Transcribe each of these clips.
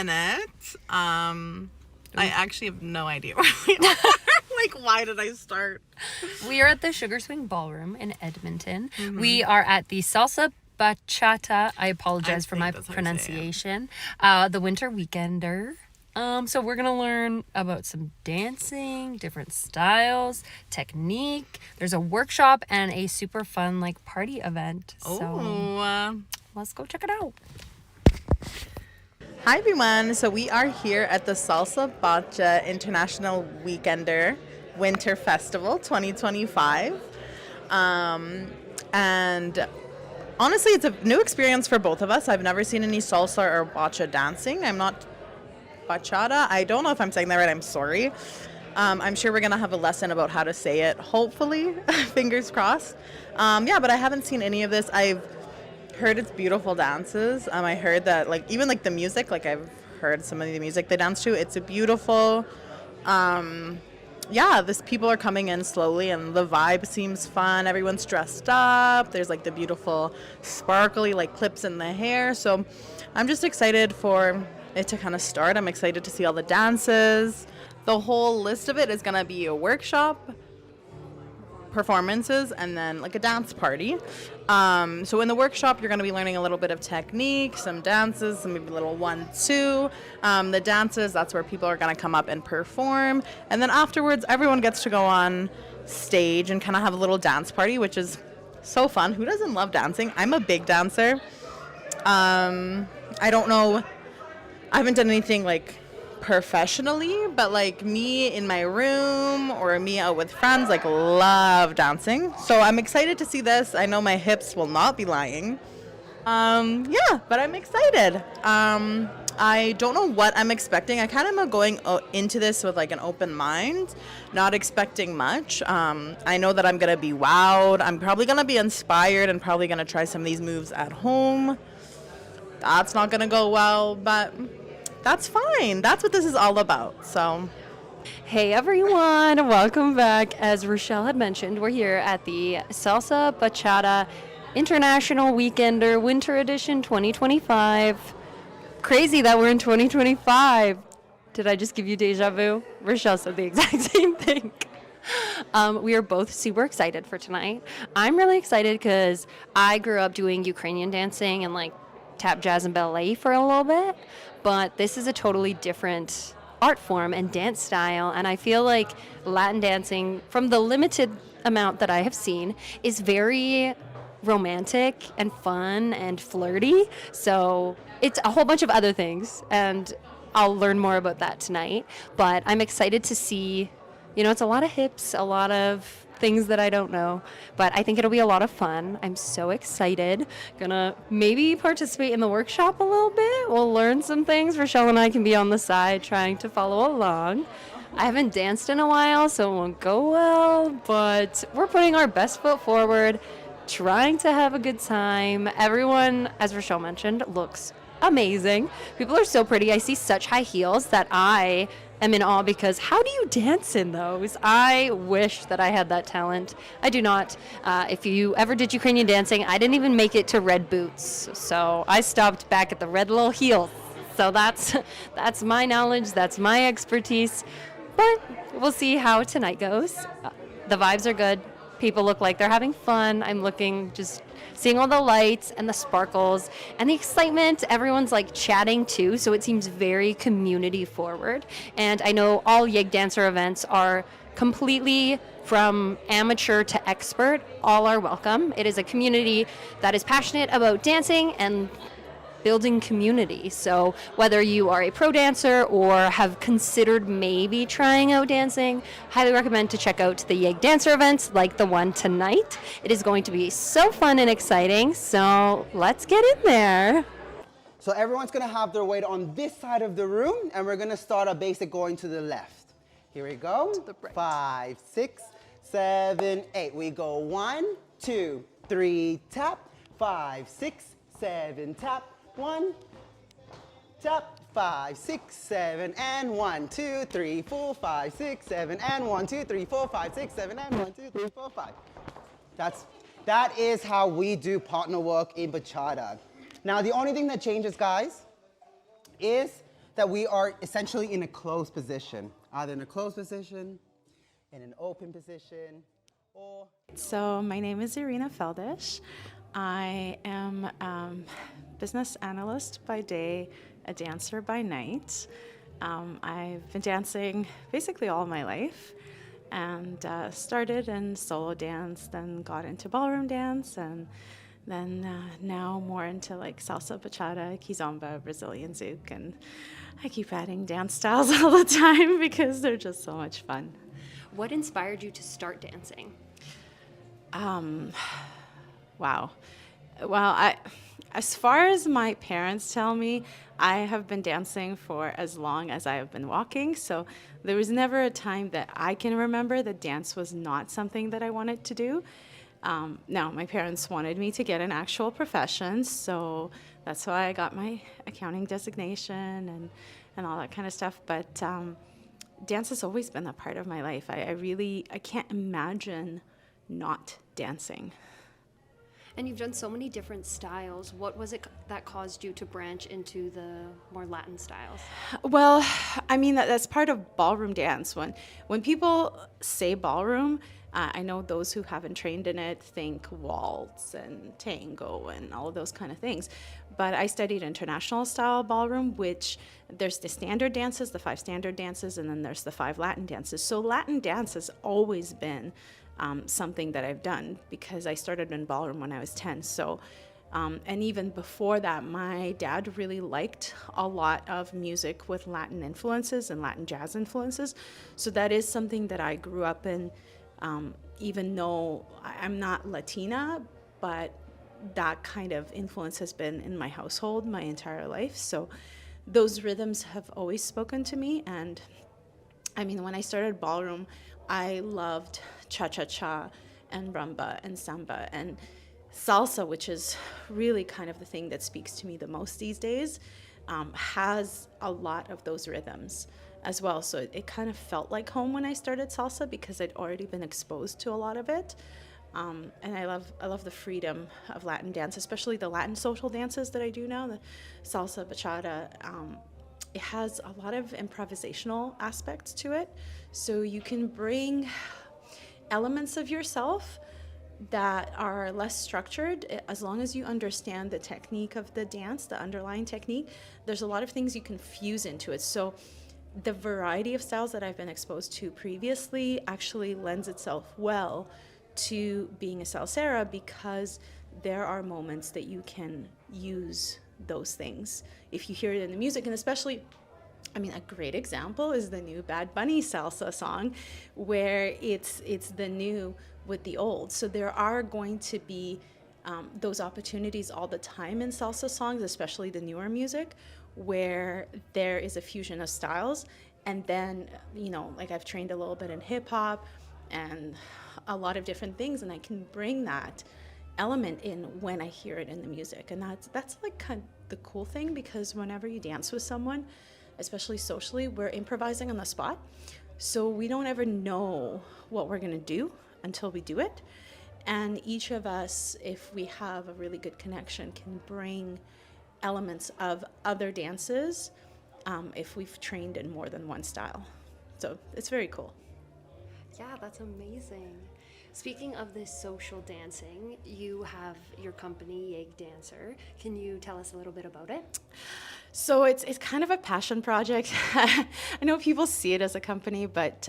minute. I actually have no idea where we are. Like, why did I start? We are at the Sugar Swing Ballroom in Edmonton. We are at the Salsa Bachata. I apologize for my pronunciation. The Winter Weekender. So we're gonna learn about some dancing, different styles, technique. There's a workshop and a super fun like party event. So let's go check it out. Hi everyone. So we are here at the Salsa Bacha International Weekender Winter Festival 2025. And honestly, it's a new experience for both of us. I've never seen any salsa or bacha dancing. I'm not bachata. I don't know if I'm saying that right. I'm sorry. I'm sure we're going to have a lesson about how to say it, hopefully. Fingers crossed. But I haven't seen any of this. I've heard it's beautiful dances. I heard that, like, even like the music, like I've heard some of the music they dance to. It's a beautiful, this people are coming in slowly and the vibe seems fun. Everyone's dressed up. There's like the beautiful sparkly like clips in the hair. So I'm just excited for it to kind of start. I'm excited to see all the dances. The whole list of it is going to be a workshop, performances, and then like a dance party. So in the workshop, you're going to be learning a little bit of technique, some dances, maybe a little 1-2. The dances, that's where people are going to come up and perform. And then afterwards, everyone gets to go on stage and kind of have a little dance party, which is so fun. Who doesn't love dancing? I'm a big dancer. I don't know. I haven't done anything like professionally, but like me in my room or me out with friends, like love dancing. So I'm excited to see this. I know my hips will not be lying. But I'm excited. I don't know what I'm expecting. I kind of am going into this with like an open mind, not expecting much. I know that I'm going to be wowed. I'm probably going to be inspired and probably going to try some of these moves at home. That's not going to go well, but that's fine. That's what this is all about. So, hey everyone, welcome back. As Rochelle had mentioned, we're here at the Salsa Bachata International Weekender Winter Edition 2025. Crazy that we're in 2025. Did I just give you deja vu? Rochelle said the exact same thing. We are both super excited for tonight. I'm really excited because I grew up doing Ukrainian dancing and like tap, jazz, and ballet for a little bit, but this is a totally different art form and dance style, and I feel like Latin dancing, from the limited amount that I have seen, is very romantic and fun and flirty, so it's a whole bunch of other things, and I'll learn more about that tonight, but I'm excited to see, it's a lot of hips, a lot of things that I don't know, but I think it'll be a lot of fun. I'm so excited. Gonna maybe participate in the workshop a little bit. We'll learn some things. Rochelle and I can be on the side trying to follow along. I haven't danced in a while, so it won't go well, but we're putting our best foot forward, trying to have a good time. Everyone, as Rochelle mentioned, looks amazing. People are so pretty. I see such high heels that I am in awe, because how do you dance in those? I wish that I had that talent. I do not. If you ever did Ukrainian dancing, I didn't even make it to red boots. So I stopped back at the red little heels. So that's my knowledge. That's my expertise. But we'll see how tonight goes. The vibes are good. People look like they're having fun. I'm seeing all the lights and the sparkles and the excitement. Everyone's like chatting too, so it seems very community forward. And I know all YEG Dancer events are completely from amateur to expert. All are welcome. It is a community that is passionate about dancing and building community. So whether you are a pro dancer or have considered maybe trying out dancing, highly recommend to check out the YEG Dancer events like the one tonight. It is going to be so fun and exciting. So let's get in there. So everyone's going to have their weight on this side of the room, and we're going to start a basic going to the left. Here we go. To the right. 5, 6, 7, 8. We go 1, 2, 3, tap. 5, 6, 7, tap. 1, tap. 5, 6, 7, and 1, 2, 3, 4, 5, 6, 7, and 1, 2, 3, 4, 5, 6, 7, and 1, 2, 3, 4, 5. That is how we do partner work in bachata. Now, the only thing that changes, guys, is that we are essentially in a closed position, either in a closed position, in an open position, or... So my name is Irina Feldesh. I am business analyst by day, a dancer by night. I've been dancing basically all my life, and started in solo dance, then got into ballroom dance, and then now more into like salsa, bachata, kizomba, Brazilian zouk, and I keep adding dance styles all the time because they're just so much fun. What inspired you to start dancing? Wow. Well, as far as my parents tell me, I have been dancing for as long as I have been walking. So there was never a time that I can remember that dance was not something that I wanted to do. Now, my parents wanted me to get an actual profession, so that's why I got my accounting designation and all that kind of stuff. But dance has always been a part of my life. I can't imagine not dancing. And you've done so many different styles. What was it that caused you to branch into the more Latin styles? Well, I mean, that's part of ballroom dance. When people say ballroom, I know those who haven't trained in it think waltz and tango and all of those kind of things. But I studied international style ballroom, which there's the standard dances, the 5 standard dances, and then there's the 5 Latin dances. So Latin dance has always been something that I've done because I started in ballroom when I was 10. So, and even before that, my dad really liked a lot of music with Latin influences and Latin jazz influences. So that is something that I grew up in, even though I'm not Latina, but that kind of influence has been in my household my entire life. So those rhythms have always spoken to me. And I mean, when I started ballroom, I loved cha-cha-cha and rumba and samba and salsa, which is really kind of the thing that speaks to me the most these days, has a lot of those rhythms as well. So it kind of felt like home when I started salsa because I'd already been exposed to a lot of it. And I love the freedom of Latin dance, especially the Latin social dances that I do now, the salsa, bachata. It has a lot of improvisational aspects to it. So you can bring elements of yourself that are less structured as long as you understand the technique of the dance, the underlying technique. There's a lot of things you can fuse into it. So the variety of styles that I've been exposed to previously actually lends itself well to being a salsera because there are moments that you can use those things if you hear it in the music. And especially, I mean, a great example is the new Bad Bunny salsa song where it's the new with the old. So there are going to be those opportunities all the time in salsa songs, especially the newer music, where there is a fusion of styles. And then, you know, like I've trained a little bit in hip hop and a lot of different things, and I can bring that element in when I hear it in the music. And that's like kind of the cool thing, because whenever you dance with someone, especially socially, we're improvising on the spot. So we don't ever know what we're gonna do until we do it. And each of us, if we have a really good connection, can bring elements of other dances if we've trained in more than one style. So it's very cool. Yeah, that's amazing. Speaking of this social dancing, you have your company, YEG Dancer. Can you tell us a little bit about it? So it's kind of a passion project. I know people see it as a company, but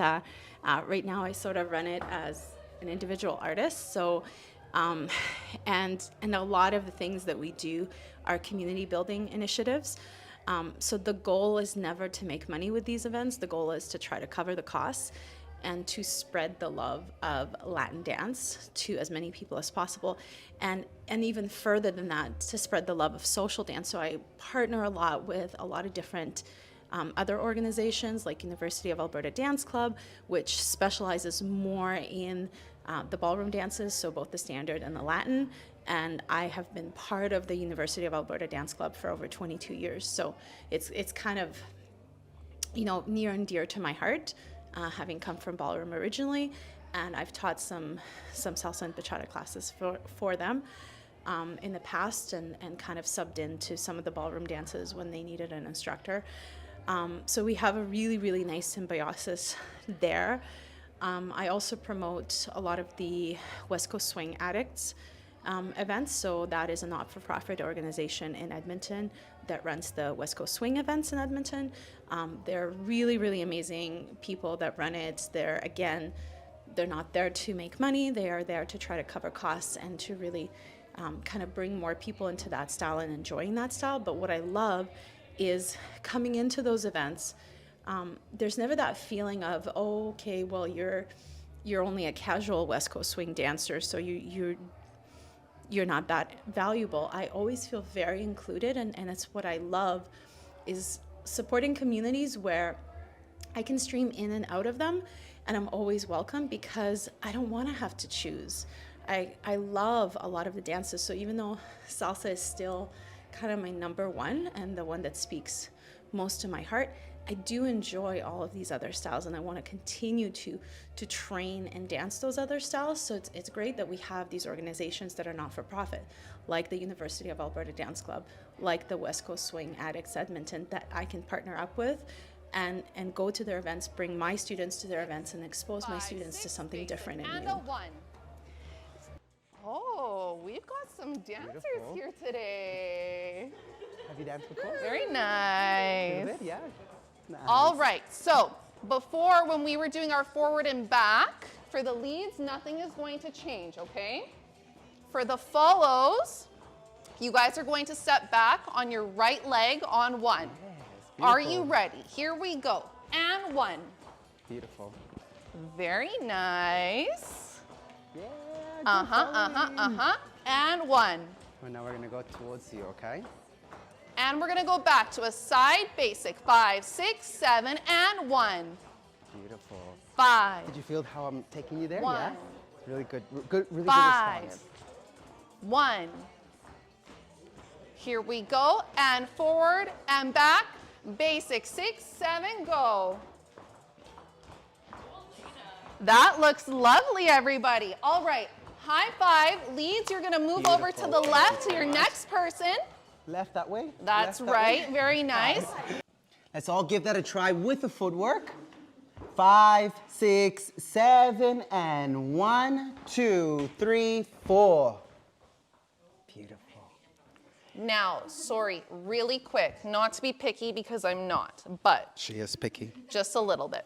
right now I sort of run it as an individual artist. So, and a lot of the things that we do are community building initiatives. So the goal is never to make money with these events. The goal is to try to cover the costs and to spread the love of Latin dance to as many people as possible. And even further than that, to spread the love of social dance. So I partner a lot with a lot of different other organizations like University of Alberta Dance Club, which specializes more in the ballroom dances, so both the standard and the Latin. And I have been part of the University of Alberta Dance Club for over 22 years. So it's kind of, you know, near and dear to my heart, having come from ballroom originally. And I've taught some salsa and bachata classes for them in the past, and kind of subbed into some of the ballroom dances when they needed an instructor. So we have a really, really nice symbiosis there. I also promote a lot of the West Coast Swing Addicts events. So that is a not-for-profit organization in Edmonton that runs the West Coast Swing events in Edmonton. They're really, really amazing people that run it. They're not there to make money. They are there to try to cover costs and to really kind of bring more people into that style and enjoying that style. But what I love is coming into those events. There's never that feeling of, oh, okay, well, you're only a casual West Coast swing dancer, so you're not that valuable. I always feel very included, and it's what I love, is supporting communities where I can stream in and out of them, and I'm always welcome because I don't want to have to choose. I love a lot of the dances, so even though salsa is still kind of my number one and the one that speaks most to my heart, I do enjoy all of these other styles, and I want to continue to train and dance those other styles. So it's great that we have these organizations that are not for profit, like the University of Alberta Dance Club, like the West Coast Swing Addicts Edmonton, that I can partner up with and go to their events, bring my students to their events, and expose my students to something different and new. Oh, we've got some dancers here today. Have you danced before? Very A nice. little bit, yeah. Nice. All right, so before, when we were doing our forward and back, for the leads, nothing is going to change, okay? For the follows, you guys are going to step back on your right leg on one. Yes, Are beautiful. you ready? Here we go. And one. Beautiful. Very nice. Yeah. And one. Well, now we're gonna go towards you, okay? And we're gonna go back to a side basic. 5, 6, 7, and 1. Beautiful. 5, Did you feel how I'm taking you there? 1, Yeah. Really good. Really 5, good response. 1. Here we go. And forward and back. Basic. 6, 7, go. That looks lovely, everybody. All right. High five. Leads, you're gonna move over to the left to your next person. Left that way. That's Left that right. way. Very nice. Let's all give that a try with the footwork. 5, 6, 7, and 1, 2, 3, 4. Beautiful. Now, sorry, really quick, not to be picky because I'm not, but She is picky. just a little bit.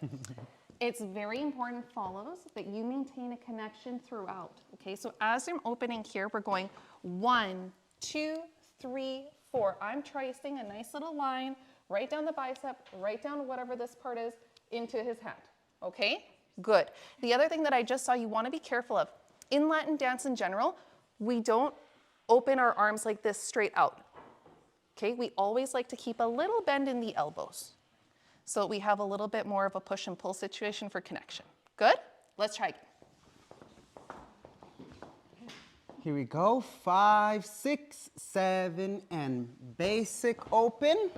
It's very important, follows, that you maintain a connection throughout. Okay, so as I'm opening here, we're going 1, 2, 3, 4. I'm tracing a nice little line right down the bicep, right down whatever this part is, into his hand. Okay, good. The other thing that I just saw you want to be careful of, in Latin dance in general, we don't open our arms like this straight out. Okay, we always like to keep a little bend in the elbows, so we have a little bit more of a push and pull situation for connection. Good? Let's try again. Here we go. 5, 6, 7, and basic open.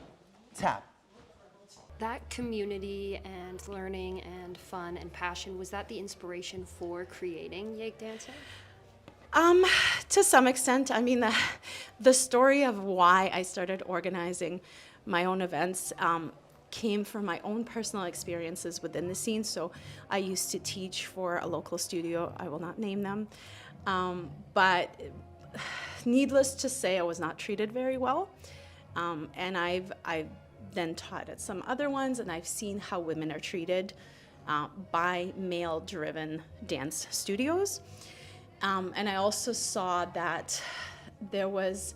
Tap. That community and learning and fun and passion, was that the inspiration for creating YEG Dancer? To some extent. I mean, the story of why I started organizing my own events came from my own personal experiences within the scene. So I used to teach for a local studio. I will not name them. But needless to say, I was not treated very well. And I've then taught at some other ones, and I've seen how women are treated by male-driven dance studios. And I also saw that there was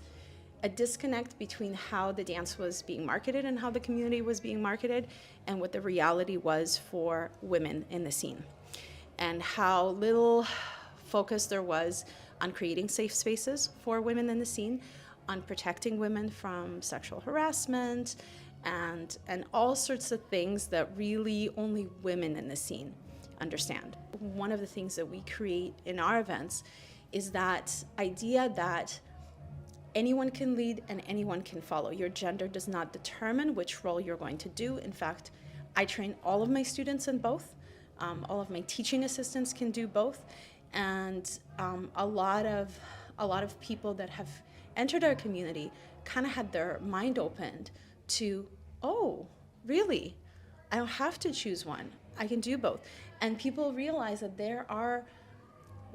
a disconnect between how the dance was being marketed and how the community was being marketed and what the reality was for women in the scene, and how little focus there was on creating safe spaces for women in the scene, on protecting women from sexual harassment and all sorts of things that really only women in the scene understand. One of the things that we create in our events is that idea that anyone can lead and anyone can follow. Your gender does not determine which role you're going to do. In fact, I train all of my students in both. All of my teaching assistants can do both. And a lot of people that have entered our community kind of had their mind opened to, oh, really, I don't have to choose one. I can do both. And people realize that there are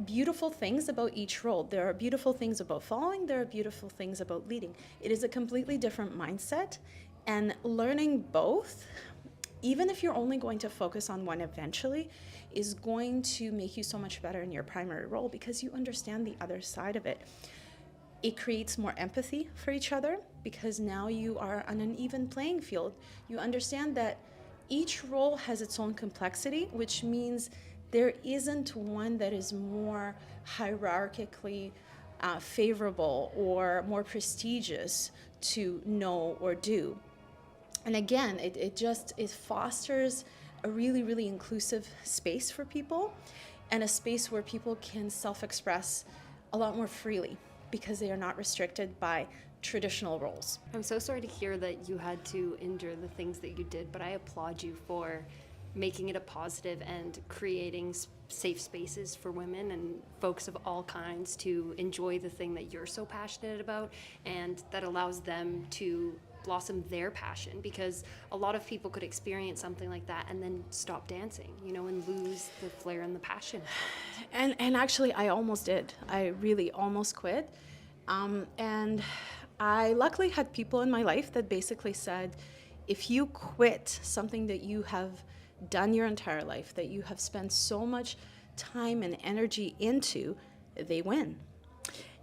beautiful things about each role. There are beautiful things about following, there are beautiful things about leading. It is a completely different mindset, and learning both, even if you're only going to focus on one eventually, is going to make you so much better in your primary role because you understand the other side of it. It creates more empathy for each other because now you are on an even playing field. You understand that each role has its own complexity, which means there isn't one that is more hierarchically favorable or more prestigious to know or do. And again, it fosters a really, really inclusive space for people, and a space where people can self-express a lot more freely because they are not restricted by traditional roles. I'm so sorry to hear that you had to endure the things that you did, but I applaud you for making it a positive and creating safe spaces for women and folks of all kinds to enjoy the thing that you're so passionate about, and that allows them to blossom their passion, because a lot of people could experience something like that and then stop dancing, and lose the flair and the passion. And actually, I almost did. I really almost quit. And I luckily had people in my life that basically said, if you quit something that you have done your entire life, that you have spent so much time and energy into, they win.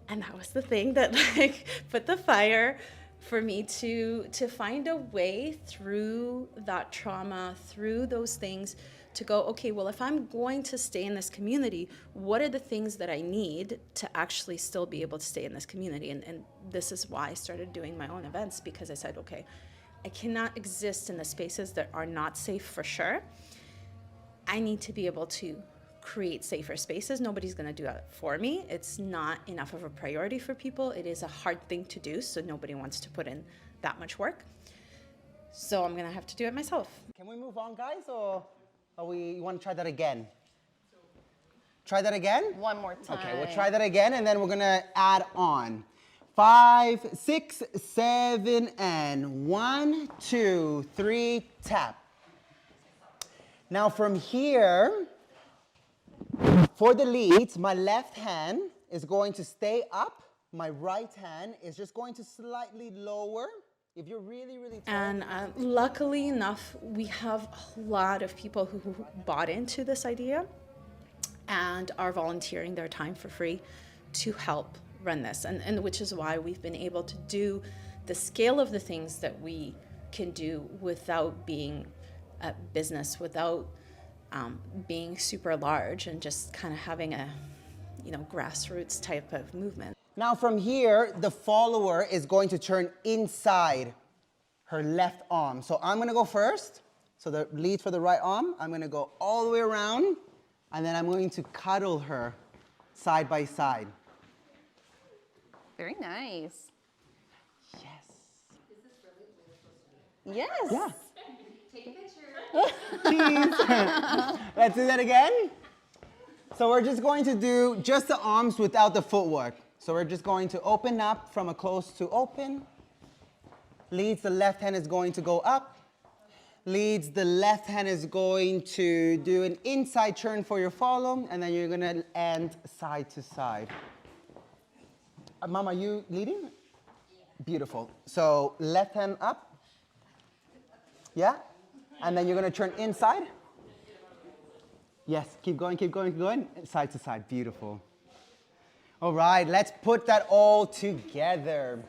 And that was the thing that put the fire for me to find a way through that trauma, through those things, to go, okay, well, if I'm going to stay in this community, what are the things that I need to actually still be able to stay in this community? And this is why I started doing my own events, because I said, okay, I cannot exist in the spaces that are not safe for sure. I need to be able to create safer spaces. Nobody's gonna do that for me. It's not enough of a priority for people. It is a hard thing to do, so nobody wants to put in that much work. So I'm gonna have to do it myself. Can we move on, guys, or you want to try that again? Try that again? One more time. Okay, we'll try that again, and then we're gonna add on. 5, 6, 7, and 1, 2, 3, tap. Now from here, for the leads, my left hand is going to stay up. My right hand is just going to slightly lower. If you're really, really tall. And luckily enough, we have a lot of people who bought into this idea and are volunteering their time for free to help run this. And which is why we've been able to do the scale of the things that we can do without being a business, without being super large, and just kind of having a, grassroots type of movement. Now from here, the follower is going to turn inside her left arm. So I'm gonna go first. So the lead for the right arm, I'm gonna go all the way around, and then I'm going to cuddle her side by side. Very nice. Yes. Yes. Yeah. Cheese. Let's do that again. So we're just going to do just the arms without the footwork. So we're just going to open up from a close to open. Leads, the left hand is going to go up. Leads, the left hand is going to do an inside turn for your follow, and then you're going to end side to side. Mom, are you leading? Yeah. Beautiful. So left hand up. Yeah? And then you're going to turn inside. Yes, keep going, keep going, keep going. Side to side. Beautiful. All right, let's put that all together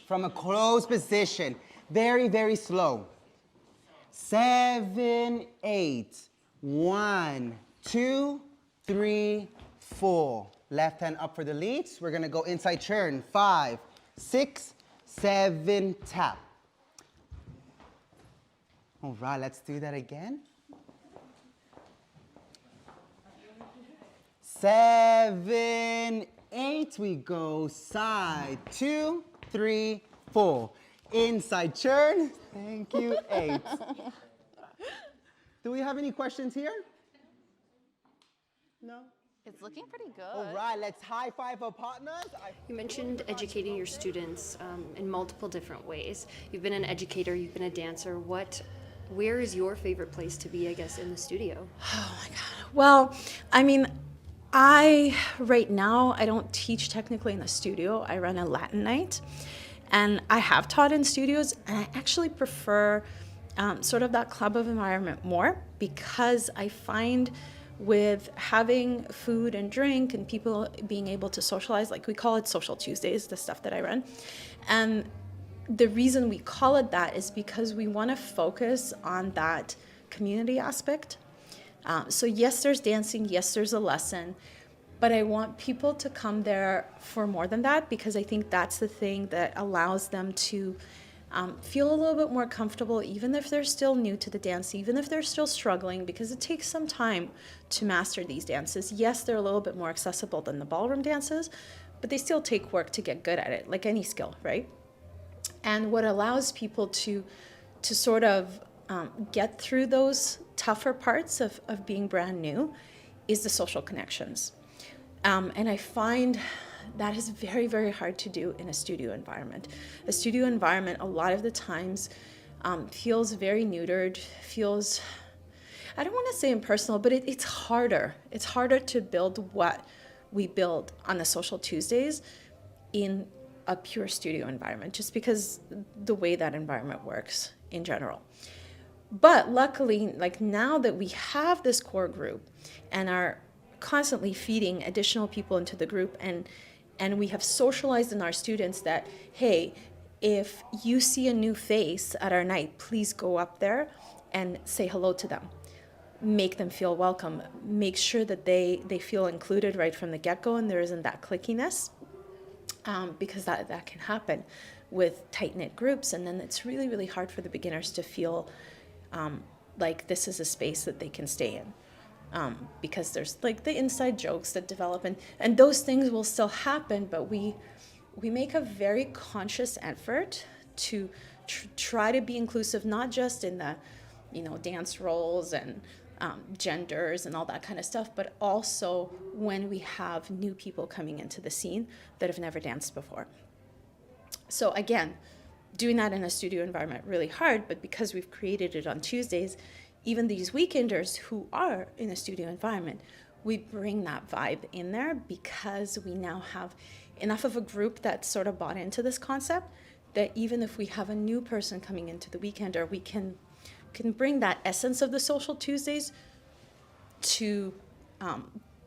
from a closed position. Very, very slow. 7, 8. 1, 2, 3, 4. Left hand up for the leads. We're gonna go inside turn. 5, 6, 7, tap. All right, let's do that again. 7, 8, we go side, 2, 3, 4. Inside turn, thank you, 8. Do we have any questions here? No? It's looking pretty good. All right, let's high five our partners. You mentioned educating your students in multiple different ways. You've been an educator, you've been a dancer. Where is your favorite place to be, I guess, in the studio? Oh my God. Well, I mean, right now, I don't teach technically in the studio. I run a Latin night. And I have taught in studios, and I actually prefer sort of that club of environment more, because I find with having food and drink and people being able to socialize, like we call it Social Tuesdays, the stuff that I run. And the reason we call it that is because we want to focus on that community aspect. So yes, there's dancing, yes, there's a lesson, but I want people to come there for more than that, because I think that's the thing that allows them to feel a little bit more comfortable, even if they're still new to the dance, even if they're still struggling, because it takes some time to master these dances. Yes, they're a little bit more accessible than the ballroom dances, but they still take work to get good at it, like any skill, right? And what allows people to sort of get through those tougher parts of being brand new is the social connections. And I find that is very, very hard to do in a studio environment. A studio environment, a lot of the times, feels very neutered, feels, I don't want to say impersonal, but it's harder. It's harder to build what we build on the Social Tuesdays in a pure studio environment, just because the way that environment works in general. But luckily, like now that we have this core group and are constantly feeding additional people into the group, and we have socialized in our students that, hey, if you see a new face at our night, please go up there and say hello to them. Make them feel welcome. Make sure that they feel included right from the get-go and there isn't that clickiness, because that can happen with tight-knit groups, and then it's really, really hard for the beginners to feel like this is a space that they can stay in. Because there's like the inside jokes that develop, and those things will still happen, but we make a very conscious effort to try to be inclusive, not just in the, dance roles and genders and all that kind of stuff, but also when we have new people coming into the scene that have never danced before. So again, doing that in a studio environment, really hard, but because we've created it on Tuesdays, even these weekenders who are in a studio environment, we bring that vibe in there because we now have enough of a group that's sort of bought into this concept that even if we have a new person coming into the weekender, we can bring that essence of the Social Tuesdays to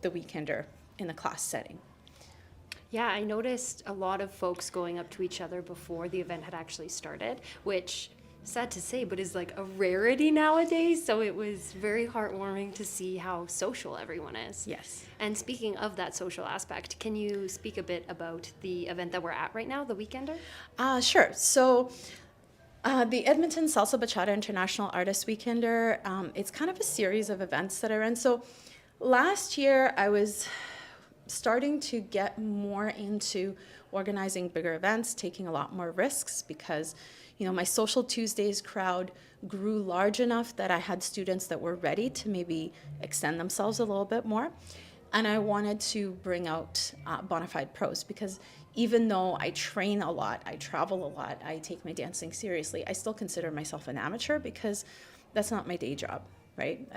the weekender in the class setting. Yeah, I noticed a lot of folks going up to each other before the event had actually started, which, sad to say, but is like a rarity nowadays. So it was very heartwarming to see how social everyone is. Yes. And speaking of that social aspect, can you speak a bit about the event that we're at right now, the Weekender? Sure. So the Edmonton Salsa Bachata International Artist Weekender, it's kind of a series of events that I run. So last year I was starting to get more into organizing bigger events, taking a lot more risks because my Social Tuesdays crowd grew large enough that I had students that were ready to maybe extend themselves a little bit more. And I wanted to bring out bona fide pros because even though I train a lot, I travel a lot, I take my dancing seriously, I still consider myself an amateur because that's not my day job, right?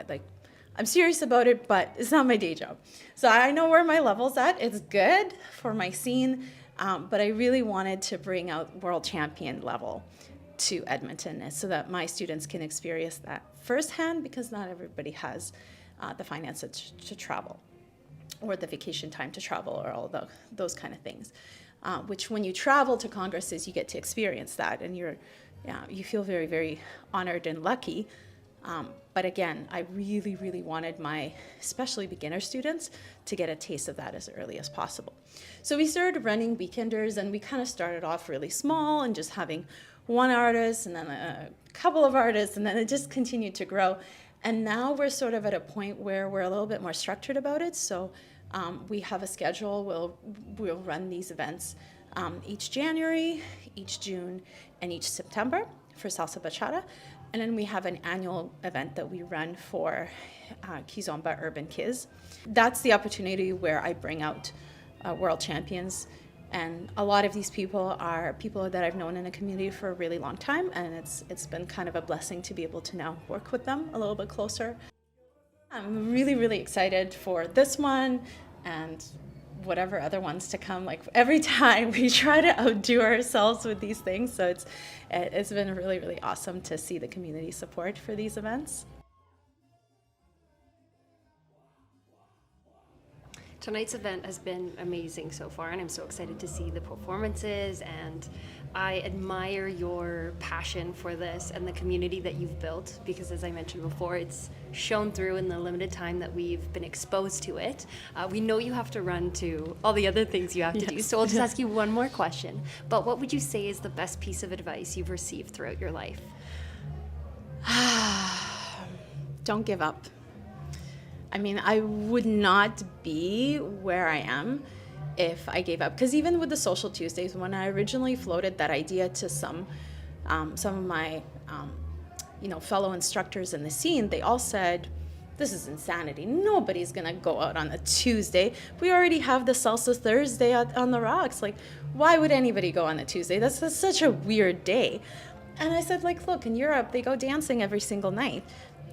I'm serious about it, but it's not my day job. So I know where my level's at. It's good for my scene, but I really wanted to bring out world champion level to Edmonton so that my students can experience that firsthand because not everybody has the finances to travel or the vacation time to travel or all those kind of things, which when you travel to congresses, you get to experience that and you feel very, very honored and lucky. But again, I really, really wanted my especially beginner students to get a taste of that as early as possible. So we started running weekenders and we kind of started off really small and just having one artist and then a couple of artists, and then it just continued to grow. And now we're sort of at a point where we're a little bit more structured about it. So we have a schedule. We'll run these events each January, each June, and each September for Salsa Bachata. And then we have an annual event that we run for Kizomba Urban Kids. That's the opportunity where I bring out world champions. And a lot of these people are people that I've known in the community for a really long time, and it's been kind of a blessing to be able to now work with them a little bit closer. I'm really, really excited for this one and whatever other ones to come. Like every time we try to outdo ourselves with these things, so it's been really, really awesome to see the community support for these events. Tonight's event has been amazing so far, and I'm so excited to see the performances, and I admire your passion for this and the community that you've built, because as I mentioned before, it's shown through in the limited time that we've been exposed to it. We know you have to run to all the other things you have to do, so I'll just ask you one more question. But what would you say is the best piece of advice you've received throughout your life? Don't give up. I mean, I would not be where I am if I gave up. Because even with the Social Tuesdays, when I originally floated that idea to some of my fellow instructors in the scene, they all said, this is insanity. Nobody's gonna go out on a Tuesday. We already have the Salsa Thursday on the rocks. Like, why would anybody go on a Tuesday? That's such a weird day. And I said, like, look, in Europe, they go dancing every single night.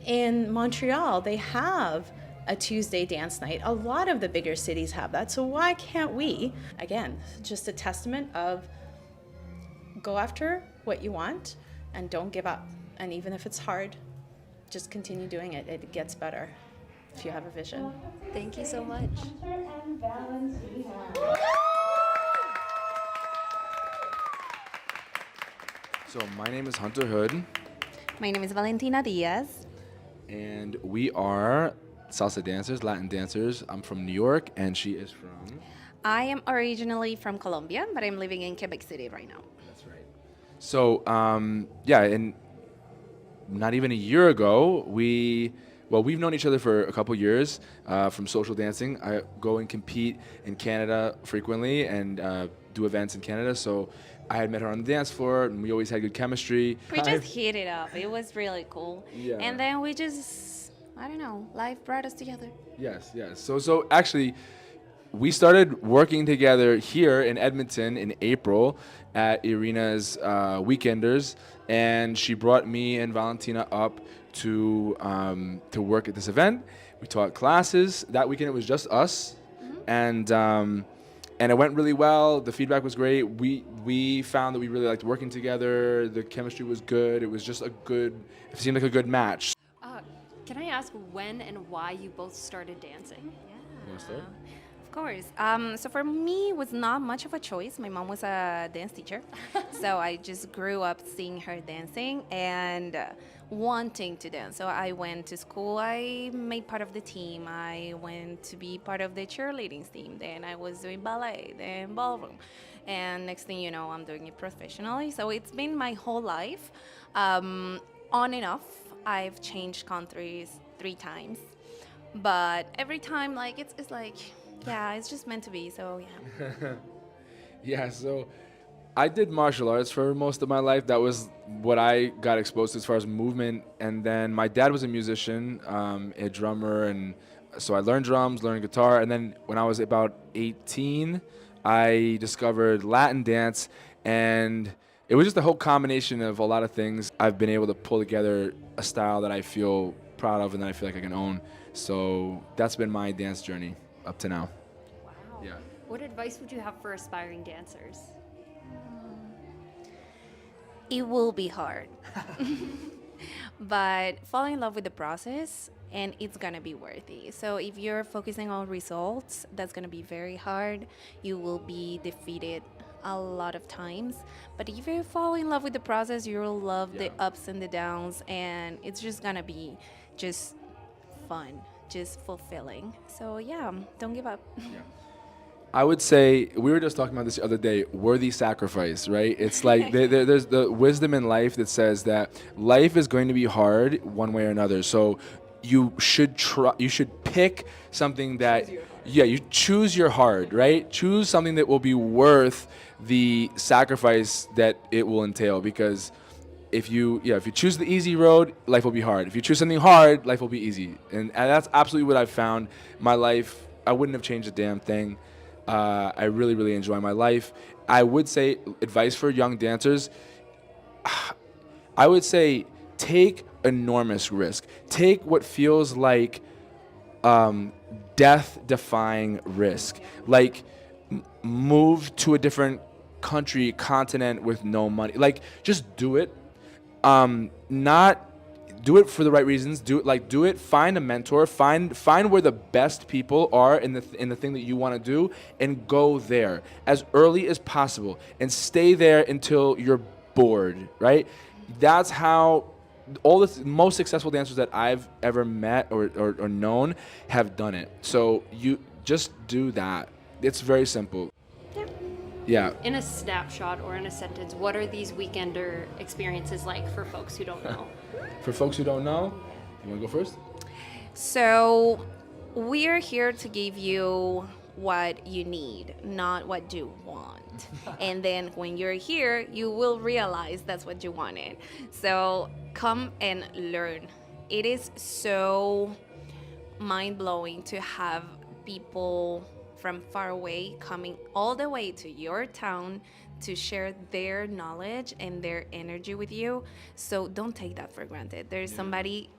In Montreal, they have a Tuesday dance night. A lot of the bigger cities have that, so why can't we? Again, just a testament of go after what you want and don't give up. And even if it's hard, just continue doing it. It gets better if you have a vision. Thank you so much. So my name is Hunter Hood, My name is Valentina Diaz. and we are salsa dancers, Latin dancers. I'm from New York, and she is from... I am originally from Colombia, but I'm living in Quebec City right now. That's right. So, and not even a year ago, we've known each other for a couple years from social dancing. I go and compete in Canada frequently and do events in Canada. So I had met her on the dance floor, and we always had good chemistry. We just hit it up. It was really cool. Yeah. And then we just, I don't know, life brought us together. Yes. So actually, we started working together here in Edmonton in April at Irina's Weekenders, and she brought me and Valentina up to work at this event. We taught classes. That weekend it was just us, and it went really well. The feedback was great. We found that we really liked working together. The chemistry was good. It was just it seemed like a good match. Can I ask when and why you both started dancing? You wanna start? Of course. So for me, it was not much of a choice. My mom was a dance teacher. So I just grew up seeing her dancing and wanting to dance. So I went to school. I made part of the team. I went to be part of the cheerleading team. Then I was doing ballet, then ballroom. And next thing you know, I'm doing it professionally. So it's been my whole life. On and off, I've changed countries 3 times. But every time, like, it's like, yeah, it's just meant to be, so yeah. Yeah, so I did martial arts for most of my life. That was what I got exposed to as far as movement. And then my dad was a musician, a drummer, and so I learned drums, learned guitar. And then when I was about 18, I discovered Latin dance, and it was just a whole combination of a lot of things. I've been able to pull together a style that I feel proud of and that I feel like I can own. So that's been my dance journey up to now. Wow. Yeah. What advice would you have for aspiring dancers? It will be hard. But fall in love with the process and it's gonna be worthy. So if you're focusing on results, that's gonna be very hard. You will be defeated a lot of times. But if you fall in love with the process, you'll love the ups and the downs, and it's just gonna be just fun, just fulfilling. So yeah, don't give up. I would say, we were just talking about this the other day, worthy sacrifice, right? It's like there's the wisdom in life that says that life is going to be hard one way or another. So you should pick something that, you choose your hard, right? Choose something that will be worth the sacrifice that it will entail, because if you choose the easy road, life will be hard. If you choose something hard, life will be easy. And that's absolutely what I've found. My life, I wouldn't have changed a damn thing. I really, really enjoy my life. I would say advice for young dancers, I would say take enormous risk. Take what feels like death-defying risk. Like move to a different country, continent with no money. Like just do it. Not do it for the right reasons. Do it. Find a mentor. Find where the best people are in the thing that you want to do, and go there as early as possible, and stay there until you're bored. Right? That's how all the most successful dancers that I've ever met or known have done it. So you just do that. It's very simple. Yeah. In a snapshot or in a sentence, what are these weekender experiences like for folks who don't know? For folks who don't know, you want to go first? So we're here to give you what you need, not what you want. And then when you're here, you will realize that's what you wanted. So come and learn. It is so mind-blowing to have people from far away coming all the way to your town to share their knowledge and their energy with you. So don't take that for granted. There's somebody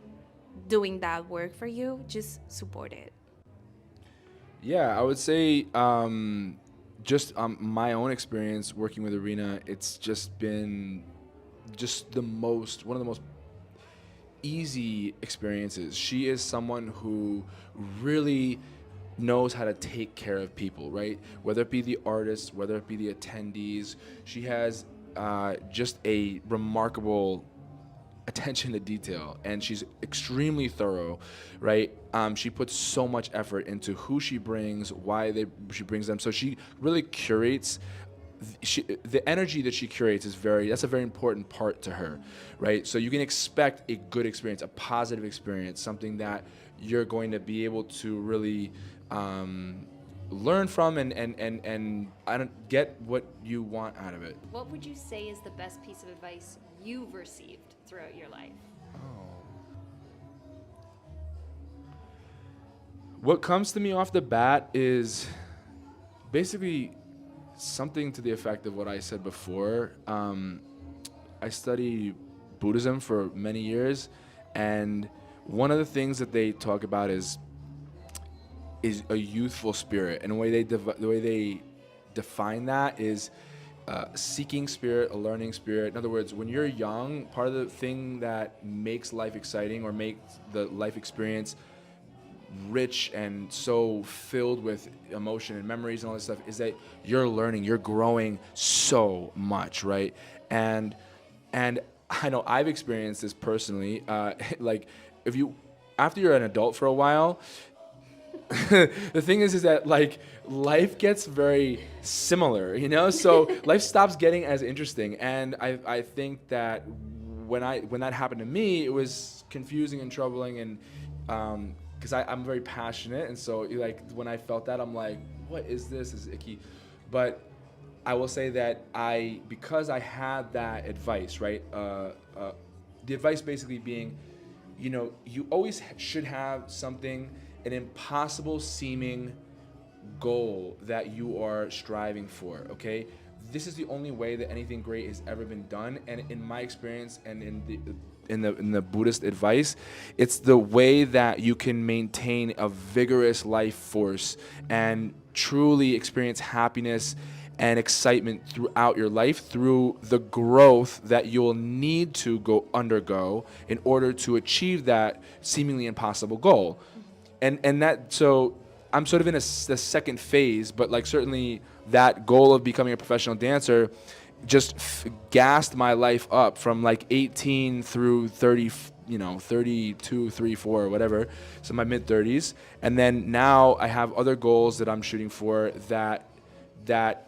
doing that work for you. Just support it. Yeah, I would say just my own experience working with Irina, it's just been one of the most easy experiences. She is someone who really knows how to take care of people, right? Whether it be the artists, whether it be the attendees, she has just a remarkable attention to detail, and she's extremely thorough, right? She puts so much effort into who she brings, she brings them. So she really curates. The energy that she curates that's a very important part to her, right? So you can expect a good experience, a positive experience, something that you're going to be able to really learn from and I don't get what you want out of it. What would you say is the best piece of advice you've received throughout your life? What comes to me off the bat is basically something to the effect of what I said before. I studied Buddhism for many years, and one of the things that they talk about is a youthful spirit, and the way they define that is seeking spirit, a learning spirit. In other words, when you're young, part of the thing that makes life exciting or makes the life experience rich and so filled with emotion and memories and all this stuff is that you're learning, you're growing so much, right? And I know I've experienced this personally. Like after you're an adult for a while, the thing is that like life gets very similar, so life stops getting as interesting. And I think that when that happened to me, it was confusing and troubling, and because I'm very passionate, and so like when I felt that, I'm like, what is this? This is icky. But I will say that because I had that advice, right? The advice basically being, you always should have something, an impossible seeming goal that you are striving for, okay? This is the only way that anything great has ever been done, and in my experience and in the Buddhist advice, it's the way that you can maintain a vigorous life force and truly experience happiness and excitement throughout your life through the growth that you'll need to undergo in order to achieve that seemingly impossible goal. And that, so I'm sort of in the second phase, but like certainly that goal of becoming a professional dancer just gassed my life up from like 18 through 30, 32, 34, whatever. So my mid 30s. And then now I have other goals that I'm shooting for that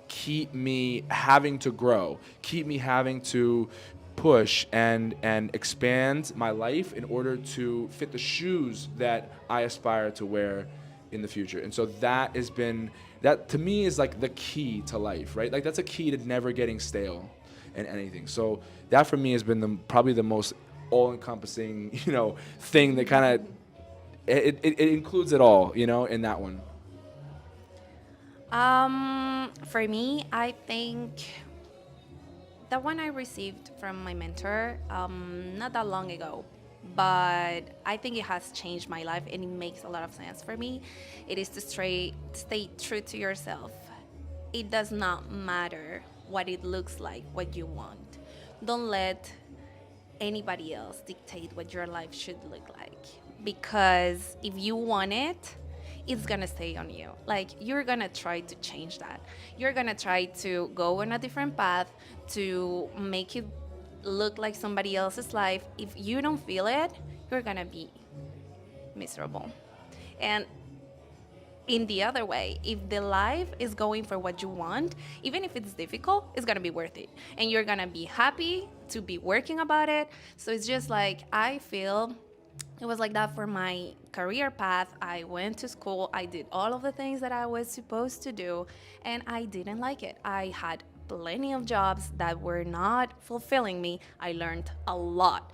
keep me having to grow, keep me having to push and expand my life in order to fit the shoes that I aspire to wear in the future. And so that to me is like the key to life, right? Like that's a key to never getting stale. in anything. So that for me has been probably the most all-encompassing, thing that kind of it includes it all, in that one. For me, I think the one I received from my mentor not that long ago, but I think it has changed my life and it makes a lot of sense for me. It is to stay true to yourself. It does not matter what it looks like, what you want. Don't let anybody else dictate what your life should look like. Because if you want it, it's gonna stay on you. Like, you're gonna try to change that. You're gonna try to go on a different path to make it look like somebody else's life. If you don't feel it, you're gonna be miserable. And in the other way, if the life is going for what you want, even if it's difficult, it's gonna be worth it. And you're gonna be happy to be working about it. So it's just like, I feel it was like that for my career path. I went to school, I did all of the things that I was supposed to do, and I didn't like it. I had plenty of jobs that were not fulfilling me. I learned a lot,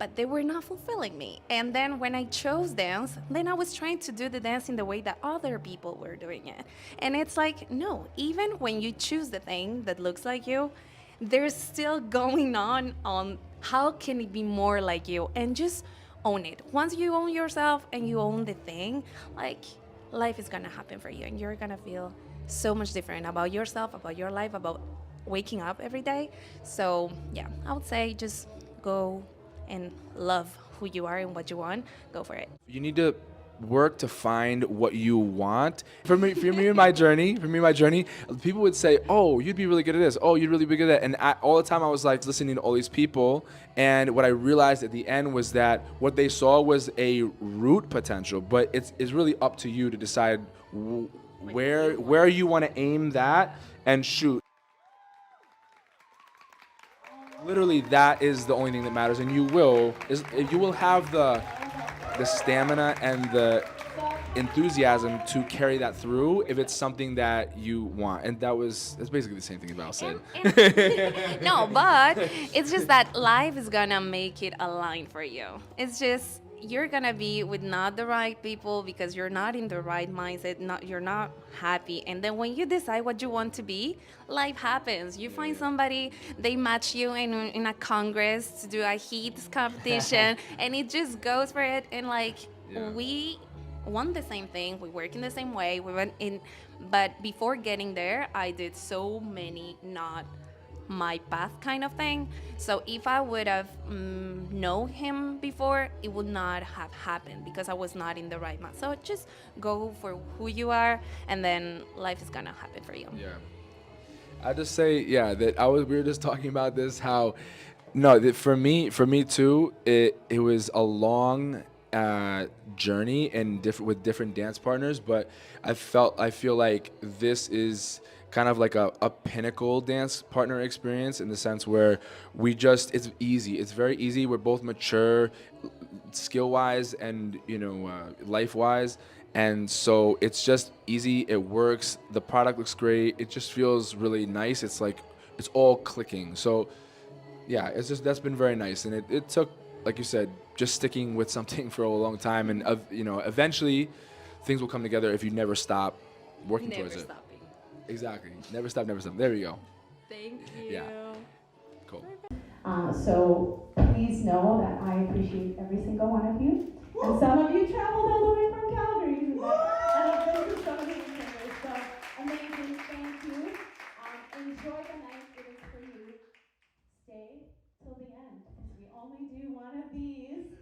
but they were not fulfilling me. And then when I chose dance, then I was trying to do the dance in the way that other people were doing it. And it's like, no, even when you choose the thing that looks like you, there's still going on how can it be more like you, and just own it. Once you own yourself and you own the thing, like, life is gonna happen for you and you're gonna feel so much different about yourself, about your life, about waking up every day. So yeah, I would say just go and love who you are and what you want. Go for it. You need to work to find what you want. For me in my journey, people would say, "Oh, you'd be really good at this. Oh, you'd really be good at that." And all the time I was like listening to all these people, and what I realized at the end was that what they saw was a root potential, but it's really up to you to decide where you want to aim that and shoot. Literally, that is the only thing that matters, and you will have the stamina and the enthusiasm to carry that through if it's something that you want. And that's basically the same thing Val said. No, but it's just that life is gonna make it align for you. It's just, you're gonna be with not the right people because you're not in the right mindset, you're not happy. And then when you decide what you want to be, life happens. You find somebody, they match you in a congress to do a heat competition, and it just goes for it. And we want the same thing, we work in the same way, but before getting there, I did so many not my path kind of thing. So if I would have known him before, it would not have happened because I was not in the right mind. So just go for who you are, and then life is gonna happen for you. Yeah. I just say, that we were just talking about this, how for me too, it was a long journey and with different dance partners, but I feel like this is kind of like a pinnacle dance partner experience, in the sense where it's easy. It's very easy. We're both mature, skill-wise and, life-wise. And so it's just easy. It works. The product looks great. It just feels really nice. It's like, it's all clicking. So yeah, that's been very nice. And it took, like you said, just sticking with something for a long time. And, eventually things will come together if you never stop working towards it. Exactly. Never stop, never stop. There we go. Thank you. Yeah. Cool. So please know that I appreciate every single one of you. And some of you traveled all the way from Calgary. And this is some of the singers. So amazing. Thank you. Enjoy the night. It is for you. Stay till the end. We only do one of these.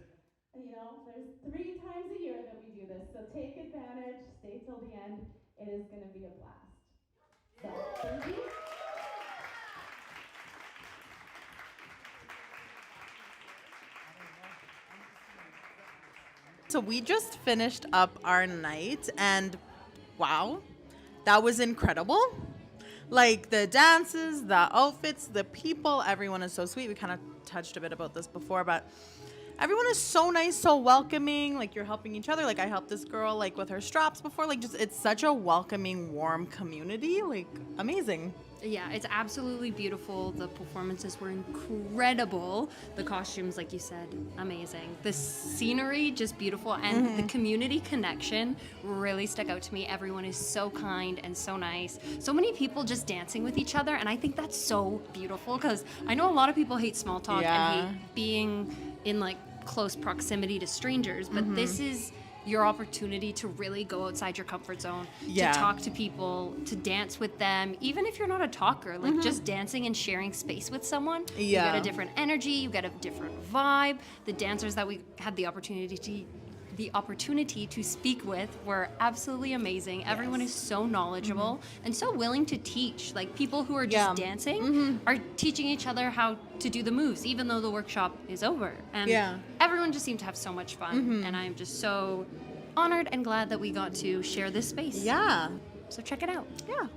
There's 3 times a year that we do this. So take advantage. Stay till the end. It is going to be a blast. So, thank you. So we just finished up our night, and wow, that was incredible. Like, the dances, the outfits, the people, everyone is so sweet. We kind of touched a bit about this before, but everyone is so nice, so welcoming. Like you're helping each other. Like I helped this girl like with her straps before. Like just it's such a welcoming, warm community. Like amazing. Yeah, it's absolutely beautiful. The performances were incredible. The costumes, like you said, amazing. The scenery, just beautiful. And the community connection really stuck out to me. Everyone is so kind and so nice. So many people just dancing with each other. And I think that's so beautiful because I know a lot of people hate small talk and hate being in like close proximity to strangers. But this is your opportunity to really go outside your comfort zone, to talk to people, to dance with them, even if you're not a talker, like just dancing and sharing space with someone. You get a different energy, you get a different vibe. The dancers that we had the opportunity to speak with were absolutely amazing. Everyone is so knowledgeable and so willing to teach. Like people who are just dancing are teaching each other how to do the moves, even though the workshop is over. And everyone just seemed to have so much fun. And I'm just so honored and glad that we got to share this space. Yeah. So check it out. Yeah.